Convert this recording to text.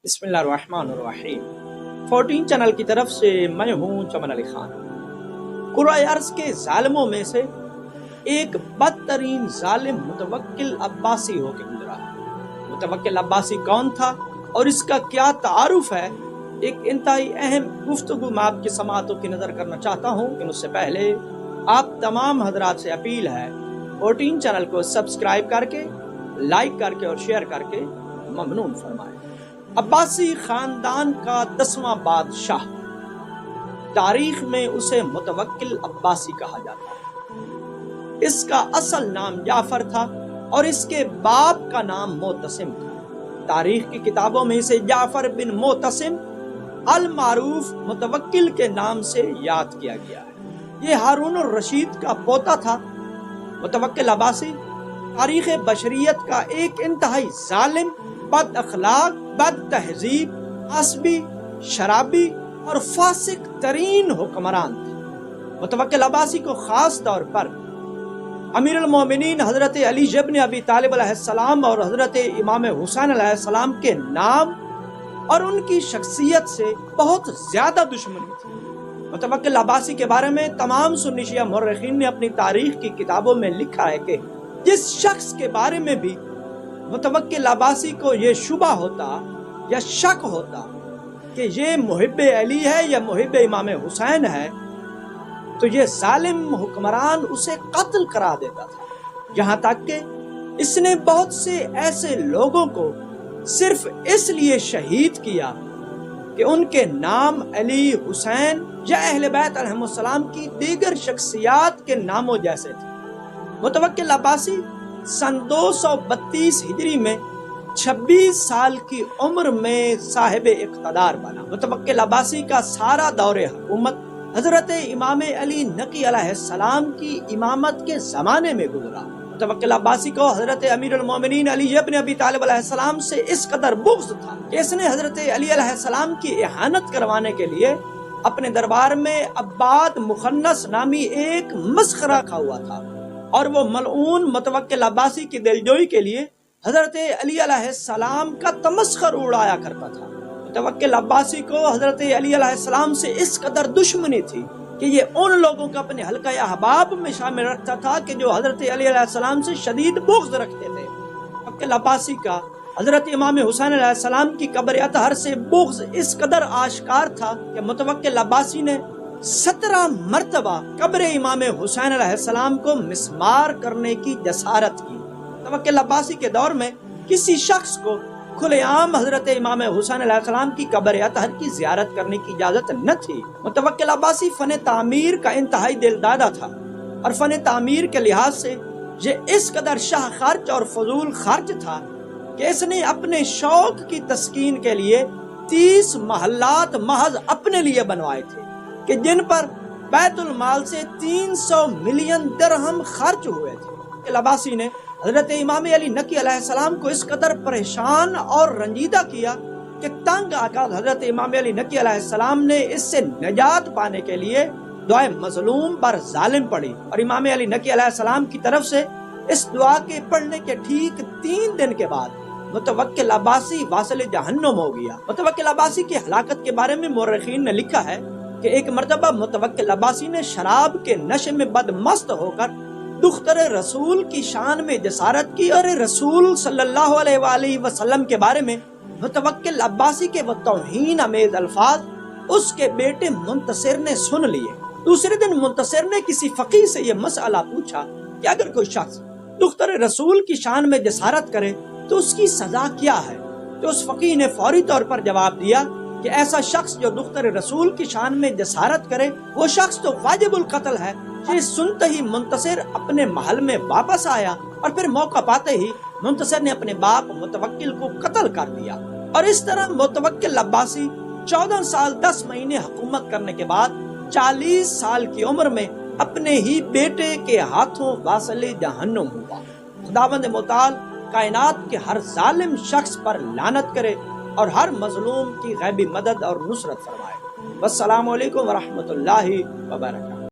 بسم اللہ الرحمن الرحیم 14 چینل کی طرف سے میں ہوں چمن علی خان۔ کرۂ ارض کے ظالموں میں سے ایک بدترین ظالم متوکل عباسی ہو کے گزرا۔ متوکل عباسی کون تھا اور اس کا کیا تعارف ہے، ایک انتہائی اہم گفتگو میں آپ کی سماعتوں کی نظر کرنا چاہتا ہوں، لیکن اس سے پہلے آپ تمام حضرات سے اپیل ہے 14 چینل کو سبسکرائب کر کے، لائک کر کے اور شیئر کر کے ممنون فرمائیں۔ عباسی خاندان کا 10واں بادشاہ، تاریخ میں اسے متوکل عباسی کہا جاتا ہے۔ اس کا اصل نام جعفر تھا اور اس کے باپ کا نام معتصم تھا۔ تاریخ کی کتابوں میں اسے جعفر بن معتصم المعروف متوکل کے نام سے یاد کیا گیا ہے۔ یہ ہارون الرشید کا پوتا تھا۔ متوکل عباسی تاریخ بشریت کا ایک انتہائی ظالم، بد اخلاق، بد تہذیب، عصبی، شرابی اور فاسق ترین حکمران تھے۔ متوکل عباسی کو خاص طور پر امیر المومنین حضرت علی ابن ابی طالب علیہ السلام اور حضرت امام حسین علیہ السلام کے نام اور ان کی شخصیت سے بہت زیادہ دشمنی تھی۔ متوکل عباسی کے بارے میں تمام سنی شیعہ مورخین نے اپنی تاریخ کی کتابوں میں لکھا ہے کہ جس شخص کے بارے میں بھی متوکل عباسی کو یہ شبہ ہوتا یا شک ہوتا کہ یہ محب علی ہے یا محب امام حسین ہے، تو یہ ظالم حکمران اسے قتل کرا دیتا تھا۔ یہاں تک کہ اس نے بہت سے ایسے لوگوں کو صرف اس لیے شہید کیا کہ ان کے نام علی، حسین یا اہل بیت علیہم السلام کی دیگر شخصیات کے ناموں جیسے تھے۔ متوکل عباسی سن 232 ہجری میں 26 سال کی عمر میں صاحب اقتدار بنا۔ متوکل عباسی کا سارا دور حکومت حضرت امام علی نقی علیہ السلام کی امامت کے زمانے میں گزرا۔ متوکل عباسی کو حضرت امیر المومنین علی ابن ابی طالب علیہ السلام سے اس قدر بغض تھا کہ اس نے حضرت علی علیہ السلام کی اہانت کروانے کے لیے اپنے دربار میں عباد مخنث نامی ایک مسخرہ رکھا ہوا تھا، اور وہ ملعون متوکل عباسی کی دلجوئی کے لیے حضرت علی علیہ السلام کا تمسخر اڑایا کرتا تھا۔ متوکل عباسی کو حضرت علی علیہ السلام سے اس قدر دشمنی تھی کہ یہ ان لوگوں کو اپنے حلقہ احباب میں شامل رکھتا تھا کہ جو حضرت علی علیہ السلام سے شدید بغض رکھتے تھے۔ متوکل عباسی کا حضرت امام حسین علیہ السلام کی قبر اطہر سے بغض اس قدر آشکار تھا کہ متوکل عباسی نے 17 مرتبہ قبر امام حسین علیہ السلام کو مسمار کرنے کی جسارت کی۔ متوکل عباسی کے دور میں کسی شخص کو کھلے عام حضرت امام حسین علیہ السلام کی قبر اطہر کی زیارت کرنے کی اجازت نہ تھی۔ متوکل عباسی فن تعمیر کا انتہائی دلدادہ تھا، اور فن تعمیر کے لحاظ سے یہ اس قدر شاہ خرچ اور فضول خرچ تھا کہ اس نے اپنے شوق کی تسکین کے لیے 30 محلات محض اپنے لیے بنوائے تھے کہ جن پر بیت المال سے 300 ملین درہم خرچ ہوئے تھے۔ عباسی نے حضرت امام علی نقی علیہ السلام کو اس قدر پریشان اور رنجیدہ کیا کہ تنگ آ کر حضرت امام علی نقی علیہ السلام نے اس سے نجات پانے کے لیے دعائے مظلوم بر ظالم پڑھی، اور امام علی نقی علیہ السلام کی طرف سے اس دعا کے پڑھنے کے ٹھیک 3 دن کے بعد متوکل عباسی واصل جہنم ہو گیا۔ متوکل عباسی کی ہلاکت کے بارے میں مورخین نے لکھا ہے کہ ایک مرتبہ متوکل عباسی نے شراب کے نشے میں بدمست ہو کر دختر رسول کی شان میں جسارت کی، اور رسول صلی اللہ علیہ وآلہ وسلم کے بارے میں متوکل عباسی کے وہ توہین امیز الفاظ اس کے بیٹے منتصر نے سن لیے۔ دوسرے دن منتصر نے کسی فقیہ سے یہ مسئلہ پوچھا کہ اگر کوئی شخص دختر رسول کی شان میں جسارت کرے تو اس کی سزا کیا ہے؟ تو اس فقیہ نے فوری طور پر جواب دیا کہ ایسا شخص جو دختر رسول کی شان میں جسارت کرے وہ شخص تو واجب القتل ہے۔ یہ سنتے ہی منتصر اپنے محل میں واپس آیا، اور پھر موقع پاتے ہی منتصر نے اپنے باپ متوکل کو قتل کر دیا، اور اس طرح متوکل عباسی 14 سال 10 مہینے حکومت کرنے کے بعد 40 سال کی عمر میں اپنے ہی بیٹے کے ہاتھوں واصل جہنم ہوا۔ خداوند متعال کائنات کے ہر ظالم شخص پر لعنت کرے اور ہر مظلوم کی غیبی مدد اور نصرت فرمائے۔ والسلام علیکم ورحمۃ اللہ وبرکاتہ۔